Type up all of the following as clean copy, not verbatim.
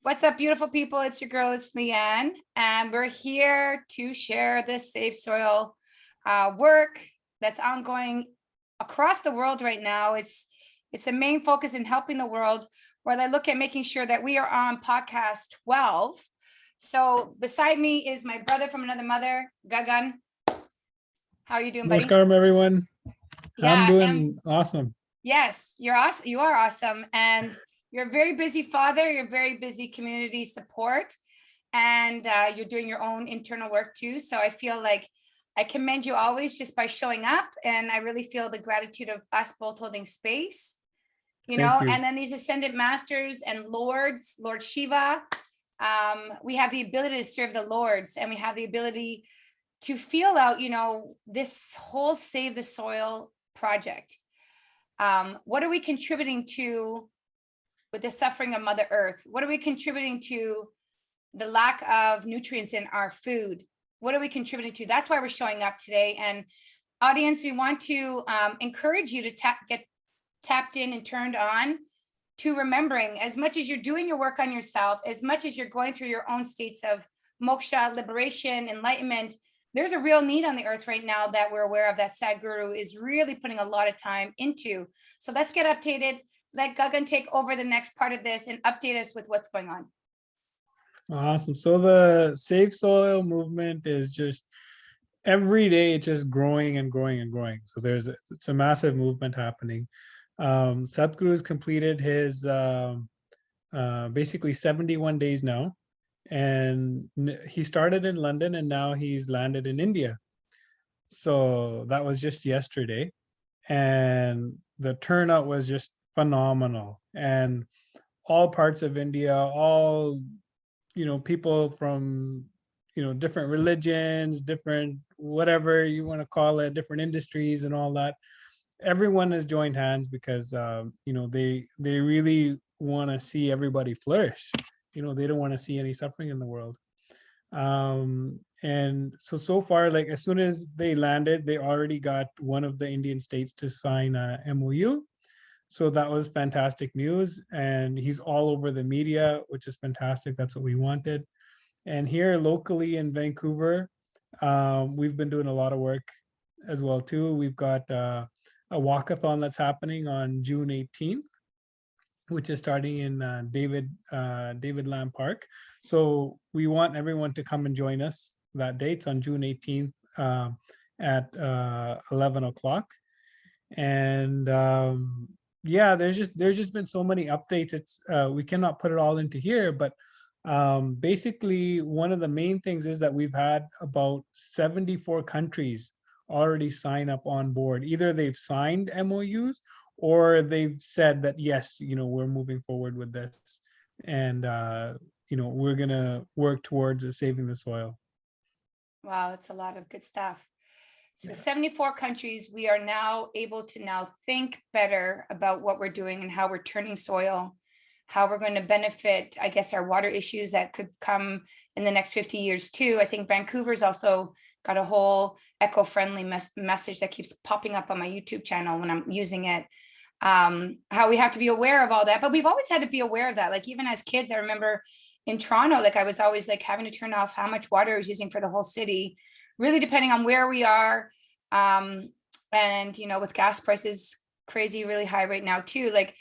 What's up, beautiful people? It's your girl, it's Leanne, and we're here to share this safe soil work that's ongoing across the world right now. It's the main focus in helping the world, where I look at making sure that we are on podcast 12. So beside me is my brother from another mother, Gagan. How are you doing, buddy? Namaskaram, everyone. I'm Yeah, doing awesome. yes, you're awesome. You are awesome. And you're a very busy father. You're very busy community support. And you're doing your own internal work too. So I feel like I commend you always just by showing up. And I really feel the gratitude of us both holding space, Thank you. and then these ascended masters and lords, Lord Shiva. We have the ability to serve the lords, and we have the ability to feel out, this whole Save the Soil project. What are we contributing to with the suffering of Mother Earth? What are we contributing to the lack of nutrients in our food? What are we contributing to? That's why we're showing up today. And audience, we want to encourage you to get tapped in and turned on to remembering, as much as you're doing your work on yourself, as much as you're going through your own states of moksha, liberation, enlightenment, there's a real need on the earth right now that we're aware of, that Sadhguru is really putting a lot of time into. So let's get updated. Let Gagan take over the next part of this and update us with what's going on. Awesome. So the Safe Soil movement is just every day it's just growing and growing and growing. So it's a massive movement happening. Sadhguru's completed his basically 71 days now. And he started in London and now he's landed in India. So that was just yesterday. And the turnout was just phenomenal. And all parts of India, all, people from, different religions, different, whatever you want to call it, different industries and all that. Everyone has joined hands because, they really want to see everybody flourish. They don't want to see any suffering in the world. And so far, like as soon as they landed, they already got one of the Indian states to sign a MOU. So that was fantastic news. And he's all over the media, which is fantastic. That's what we wanted. And here locally in Vancouver, we've been doing a lot of work as well too. We've got a walkathon that's happening on June 18th, which is starting in David Lamb Park. So we want everyone to come and join us that date. It's on June 18th at 11 o'clock. And there's just been so many updates. It's we cannot put it all into here, but basically one of the main things is that we've had about 74 countries already sign up on board. Either they've signed MOUs or they've said that, yes, we're moving forward with this. And, we're going to work towards saving the soil. Wow, that's a lot of good stuff. So 74 countries, we are now able to now think better about what we're doing and how we're turning soil, how we're going to benefit, I guess, our water issues that could come in the next 50 years too. I think Vancouver's also got a whole eco-friendly message that keeps popping up on my YouTube channel when I'm using it. How we have to be aware of all that, but we've always had to be aware of that. Like even as kids, I remember in Toronto, like I was always like having to turn off how much water I was using for the whole city, really depending on where we are. And with gas prices crazy, really high right now too, like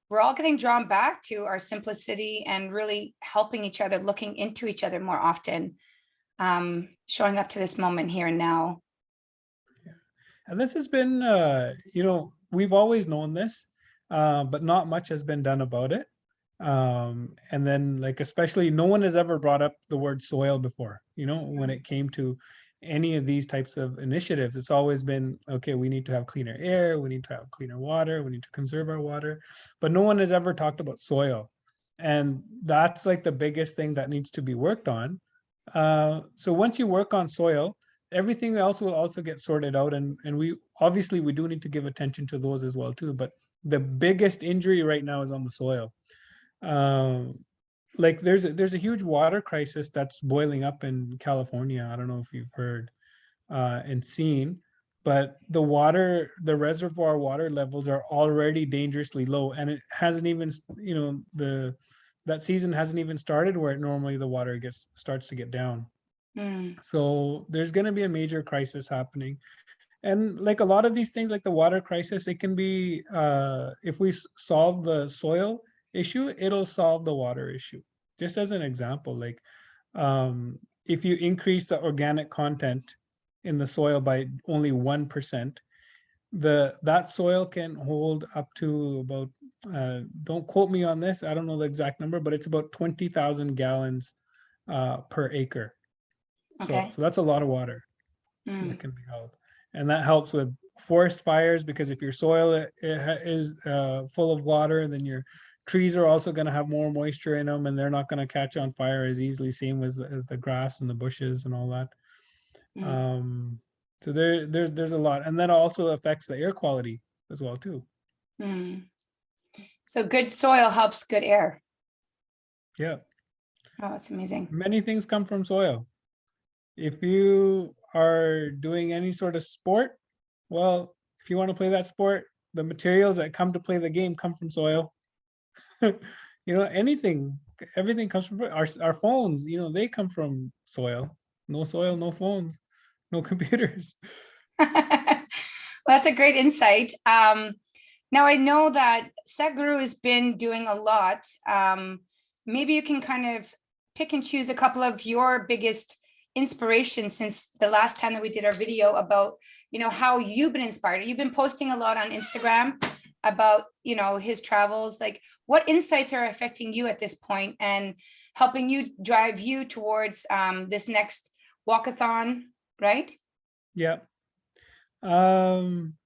we're all getting drawn back to our simplicity and really helping each other, looking into each other more often, showing up to this moment here and now. And this has been, we've always known this, but not much has been done about it. And then like, especially no one has ever brought up the word soil before, when it came to any of these types of initiatives. It's always been, okay, we need to have cleaner air, we need to have cleaner water, we need to conserve our water, but no one has ever talked about soil. And that's like the biggest thing that needs to be worked on. So once you work on soil, everything else will also get sorted out. And we obviously we do need to give attention to those as well too. But the biggest injury right now is on the soil. Like there's a huge water crisis that's boiling up in California. I don't know if you've heard and seen, but the reservoir water levels are already dangerously low, and it hasn't even, the that season hasn't even started where normally the water starts to get down. Mm. So there's going to be a major crisis happening. And like a lot of these things, like the water crisis, it can be, if we solve the soil issue, it'll solve the water issue. Just as an example, like if you increase the organic content in the soil by only 1%, that soil can hold up to about, don't quote me on this, I don't know the exact number, but it's about 20,000 gallons per acre. So Okay. that's a lot of water that Mm. can be held. And that helps with forest fires, because if your soil is full of water, then your trees are also going to have more moisture in them, and they're not going to catch on fire as easily, same as the grass and the bushes and all that. Mm. So there's a lot, and that also affects the air quality as well too. Mm. So good soil helps good air. Yeah, Oh, that's amazing. many things come from soil. If you are doing any sort of sport, well, if you want to play that sport, the materials that come to play the game come from soil. Anything, everything comes from our phones, they come from soil. No soil, no phones, no computers. Well, that's a great insight. Now I know that Sadhguru has been doing a lot. Maybe you can kind of pick and choose a couple of your biggest inspirations since the last time that we did our video about, how you've been inspired. You've been posting a lot on Instagram about, his travels. Like, what insights are affecting you at this point and helping you drive you towards this next walkathon, right? Yeah.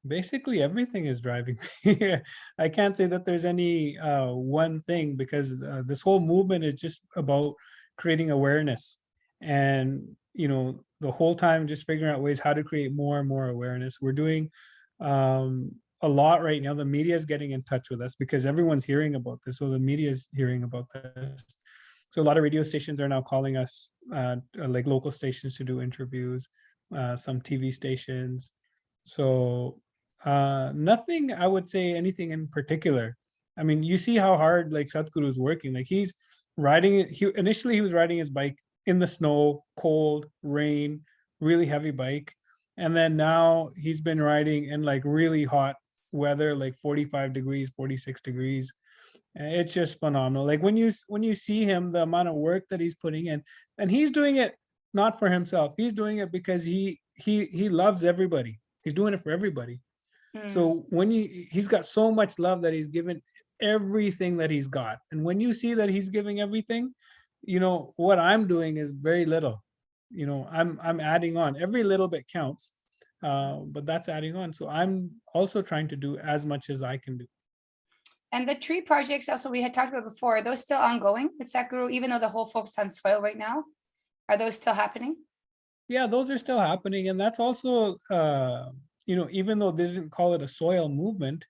Basically everything is driving me. I can't say that there's any one thing, because this whole movement is just about creating awareness, and the whole time just figuring out ways how to create more and more awareness. We're doing a lot right now. The media is getting in touch with us because everyone's hearing about this, so the media is hearing about this. So a lot of radio stations are now calling us, like local stations, to do interviews, some TV stations. So nothing, I would say anything in particular. I mean, you see how hard like Sadhguru is working. Like he's riding, initially he was riding his bike in the snow, cold, rain, really heavy bike. And then now he's been riding in like really hot weather, like 45 degrees, 46 degrees. And it's just phenomenal. Like when you see him, the amount of work that he's putting in, and he's doing it not for himself. He's doing it because he loves everybody. He's doing it for everybody. Mm. So when he's got so much love that he's given everything that he's got. And when you see that he's giving everything, what I'm doing is very little. I'm adding on. Every little bit counts. But that's adding on. So I'm also trying to do as much as I can do. And the tree projects also we had talked about before, are those still ongoing with Sadhguru, even though the whole focus on soil right now? Are those still happening? Yeah, those are still happening. And that's also, even though they didn't call it a soil movement,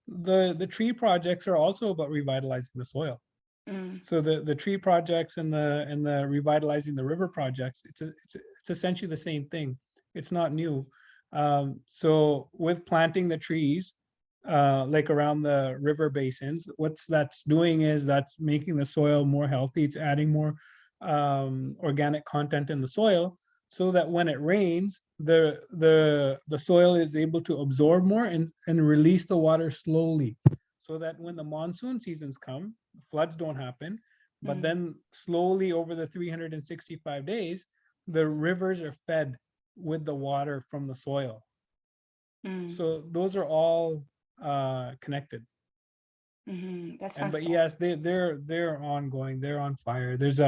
the tree projects are also about revitalizing the soil. Mm. So the tree projects and the revitalizing the river projects, it's essentially the same thing. It's not new. So with planting the trees, like around the river basins, what's that's doing is that's making the soil more healthy. It's adding more organic content in the soil, so that when it rains, the soil is able to absorb more and release the water slowly, so that when the monsoon seasons come, floods don't happen. But Mm. then slowly over the 365 days, the rivers are fed with the water from the soil. Mm. So those are all connected. That And sounds but good. yes, they're ongoing. They're on fire. There's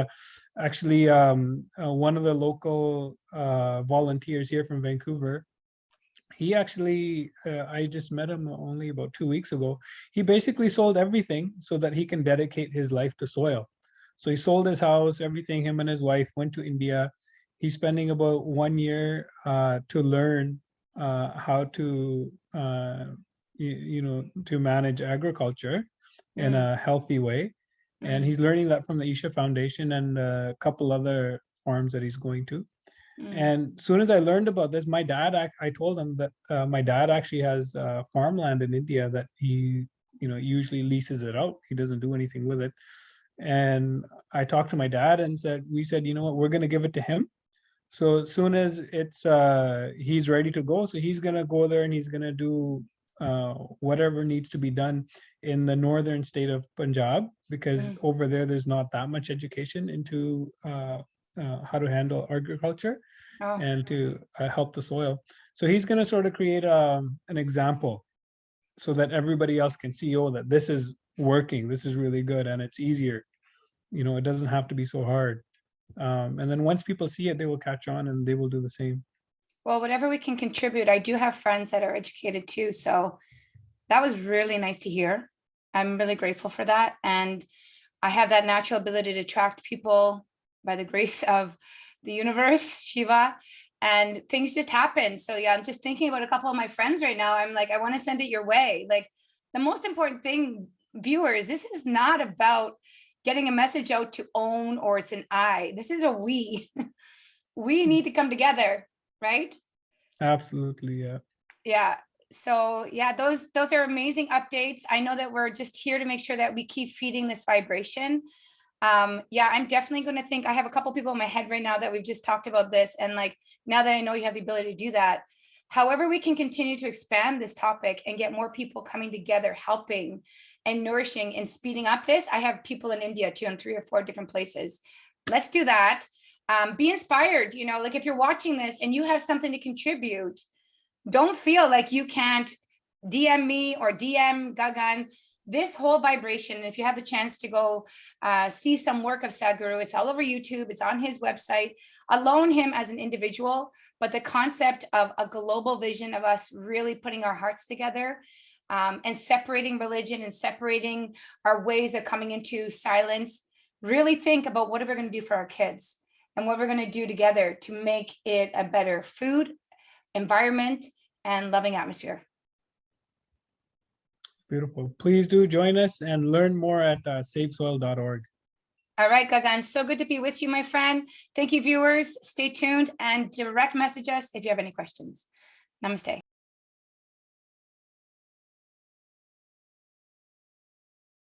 actually one of the local volunteers here from Vancouver. He actually, I just met him only about 2 weeks ago. He basically sold everything so that he can dedicate his life to soil. So he sold his house, everything. Him and his wife went to India. He's spending about 1 year to learn how to, to manage agriculture in Mm. a healthy way. And Mm. he's learning that from the Isha Foundation and a couple other farms that he's going to. Mm. And as soon as I learned about this, my dad, I told him that my dad actually has farmland in India that he, usually leases it out. He doesn't do anything with it. And I talked to my dad and we said, you know what, we're going to give it to him. So as soon as he's ready to go, so he's going to go there and he's going to do whatever needs to be done in the northern state of Punjab, because over there's not that much education into how to handle agriculture and to help the soil. So he's going to sort of create an example so that everybody else can see, oh, that this is working, this is really good, and it's easier. It doesn't have to be so hard. And then once people see it, they will catch on and they will do the same. Well, whatever we can contribute. I do have friends that are educated too. So that was really nice to hear. I'm really grateful for that. And I have that natural ability to attract people by the grace of the universe, Shiva, and things just happen. So yeah, I'm just thinking about a couple of my friends right now. I'm like, I want to send it your way. Like, the most important thing, viewers, this is not about getting a message out to own, or it's an I. This is a we. We need to come together, right? Absolutely, yeah. Yeah. So yeah, those are amazing updates. I know that we're just here to make sure that we keep feeding this vibration. Yeah, I'm definitely going to think, I have a couple people in my head right now that we've just talked about this. And like, now that I know you have the ability to do that, however we can continue to expand this topic and get more people coming together, helping and nourishing and speeding up this. I have people in India too, in 3 or 4 different places. Let's do that. Be inspired. Like, if you're watching this and you have something to contribute, don't feel like you can't DM me or DM Gagan. This whole vibration, if you have the chance to go see some work of Sadhguru, it's all over YouTube, it's on his website. Alone him as an individual, but the concept of a global vision of us really putting our hearts together, and separating religion and separating our ways of coming into silence. Really think about what are we going to do for our kids and what we're going to do together to make it a better food, environment, and loving atmosphere. Beautiful. Please do join us and learn more at savesoil.org. All right, Gagan, so good to be with you, my friend. Thank you, viewers. Stay tuned and direct message us if you have any questions. Namaste.